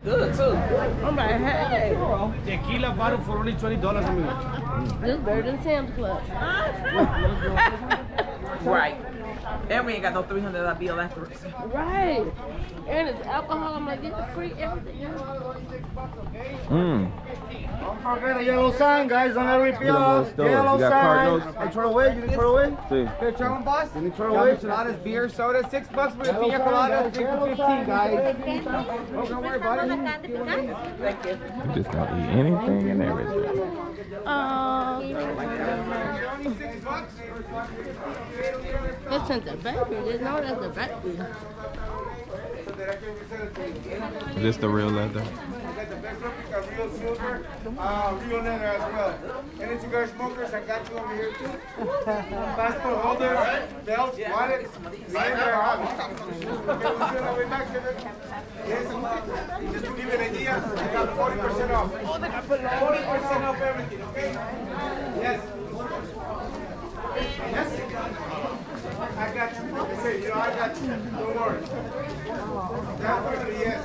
good too. I'm like, hey. Tequila bottle for only $20, amigo. This is better than Sam's Club. Right. And we ain't got no $300 bill afterwards. Right. And it's alcohol. I'm like, this is free everything. Don't forget a yellow sign, guys. Don't let it be off. Yellow sign. Hey, throw away. You need to throw away? Sí. Here, try one, boss. You need to throw away. Micheladas, beer, soda, $6 for the pina colada, 3 for 15, guys. Oh, don't worry about it. Thank you. You just don't eat anything and everything. That's not the baby. They know that's the baby. Is this the real leather? Real silver, real leather as well. Any cigar smokers, I got you over here too. Passport holder, belts, wallet, lighter. Okay, we'll see on our way back. Yes, just to give you an idea, I got 40% off. 40% off everything, okay? Yes. Yes. I got you. Say, you know, I got you. Don't worry. Definitely, yes.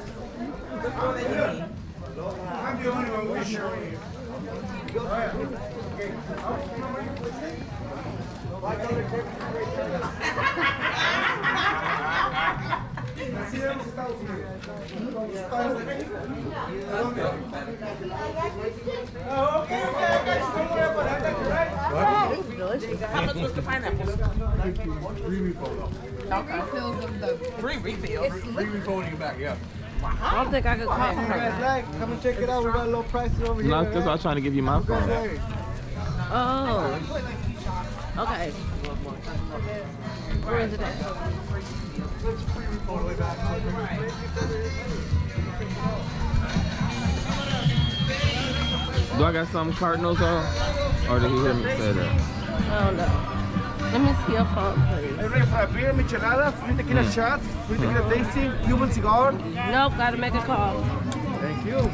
I'm the only one with sure. How much was the pineapple? Okay. Free refill. Free refilling you back, yeah. I don't think I could come. Come and check it out. We got low prices over here. No, that's why I'm trying to give you my phone. Oh. Okay. Where is it at? Do I got some Cardinals on? Or did he hear me say that? I don't know. Let me see your phone, please. Are you ready for a beer, micheladas, free tequila shots, free tequila tasting, Cuban cigar? Nope, gotta make a call. Thank you.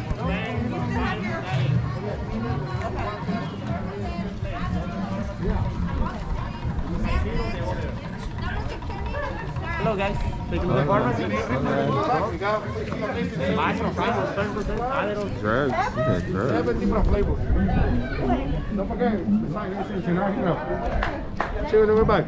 Hello guys. Okay. Drugs. You said drugs. Don't forget, see you when we're back.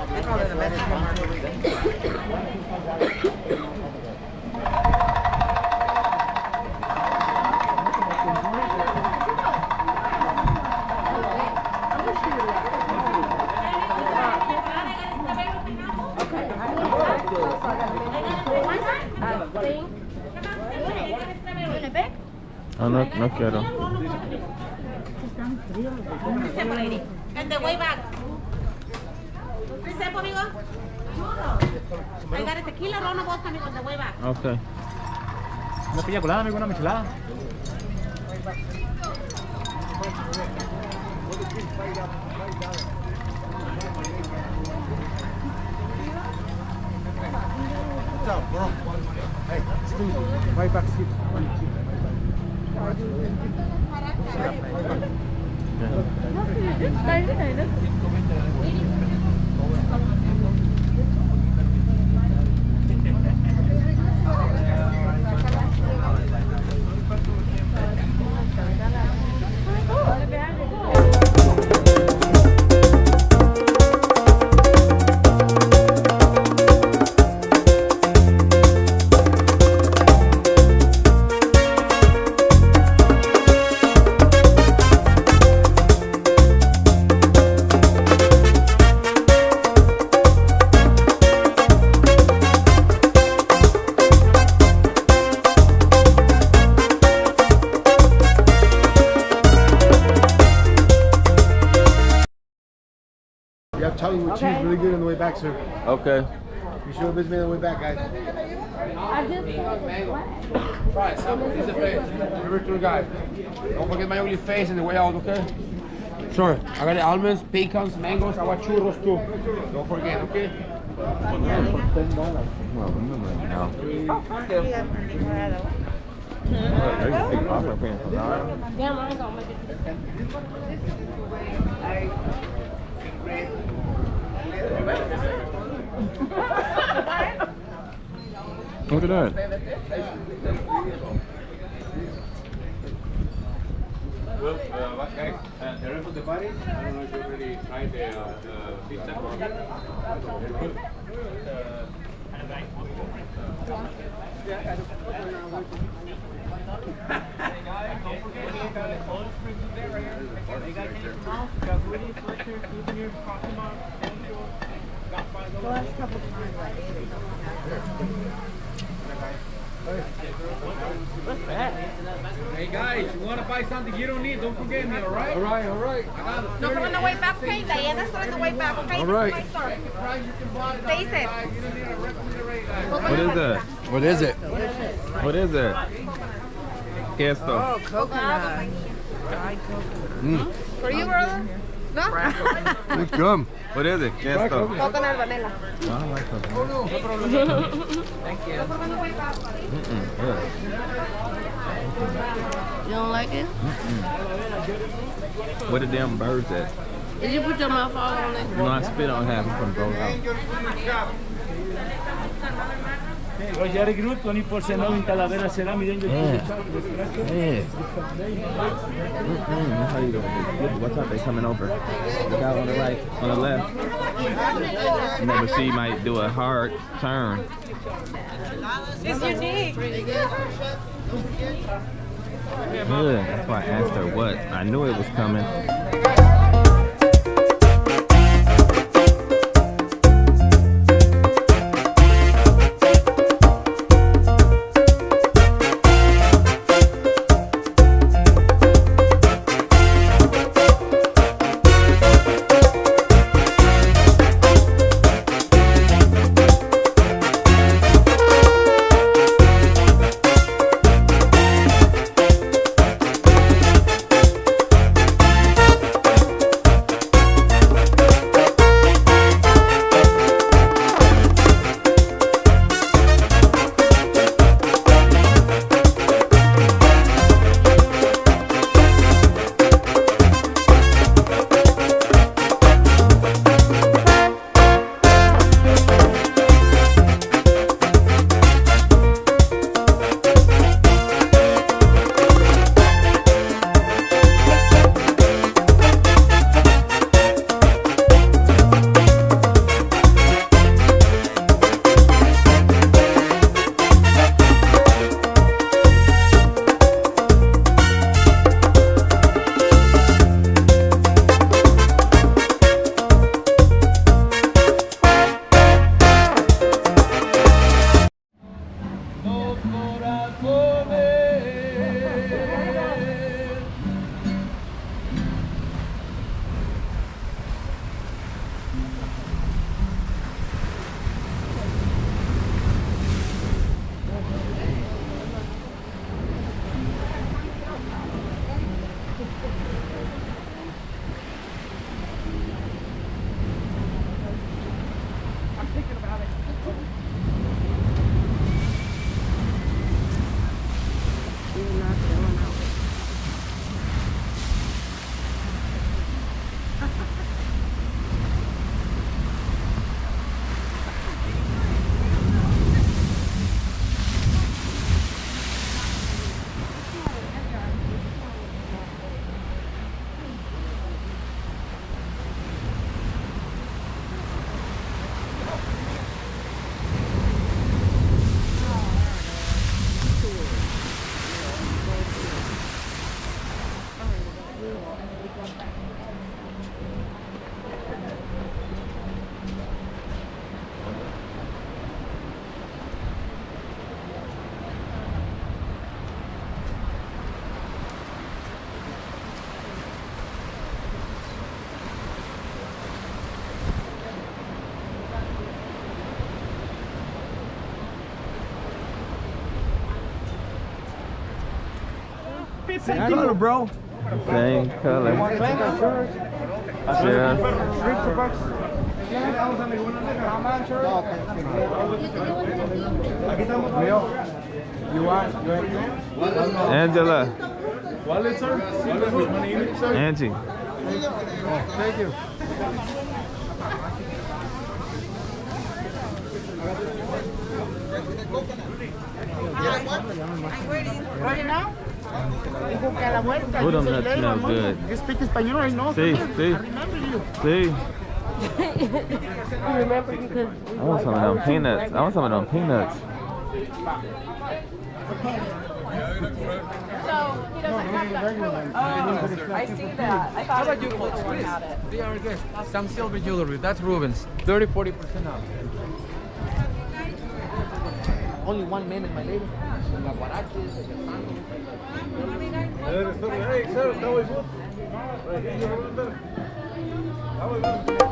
They call it a Mexican margarita. Oh, no, no quiero. And the way back. Reset, amigo. I got a tequila, ron, and vodka, amigo, the way back. Okay. Una piña colada, amigo, una michelada. What's up, bro? Hey, Steve, right back seat. Charlie with cheese, really good on the way back, sir. Okay. You should visit me on the way back, guys. I just Right, Sam, this is the place. River tour guide. Don't forget my ugly face on the way out, okay? Sure. I got the almonds, pecans, mangoes. I got churros too. Don't forget, okay? Well, remember now. There's a big popper paying for that. damn, I ain't gonna make it. Look at that. Well, guys, the rest of the party, I don't know if you already tried the pizza. Hey guys, you want to buy something you don't need, don't forget me, alright? Alright, alright. No, pero on the way back, okay? Diana's on the way back, okay? All right. This is my store. Taste it. What is that? What is it? What is it? Queso. Coconut. For you, brother? No? It's gum. What is it? Queso. Coconut vanilla. I like coconut. Thank you. Yeah. You don't like it? Where the damn birds at? Did you put your mouth all on it? No, I spit on half from throw out. Roger Groot, Tony Porceno, in Talavera será, miren yo. Yeah. How you doing? What time they coming over? The guy on the right, on the left. Never see might do a hard turn. It's unique. Good. That's why I asked her what. I knew it was coming. Same color, bro. Same color. Yeah. You want? Angela. Wallet, sir? Angie. Thank you. Oh, them nuts smell good. You speak Spanish, I know. See, I see, remember you. see. I remember because I want some of them peanuts. I want some of them peanuts. I see that. I thought it was had it. They are good. Some silver jewelry. That's Rubens. 30-40% off. Only 1 minute, my lady. Hey, sir, how are you?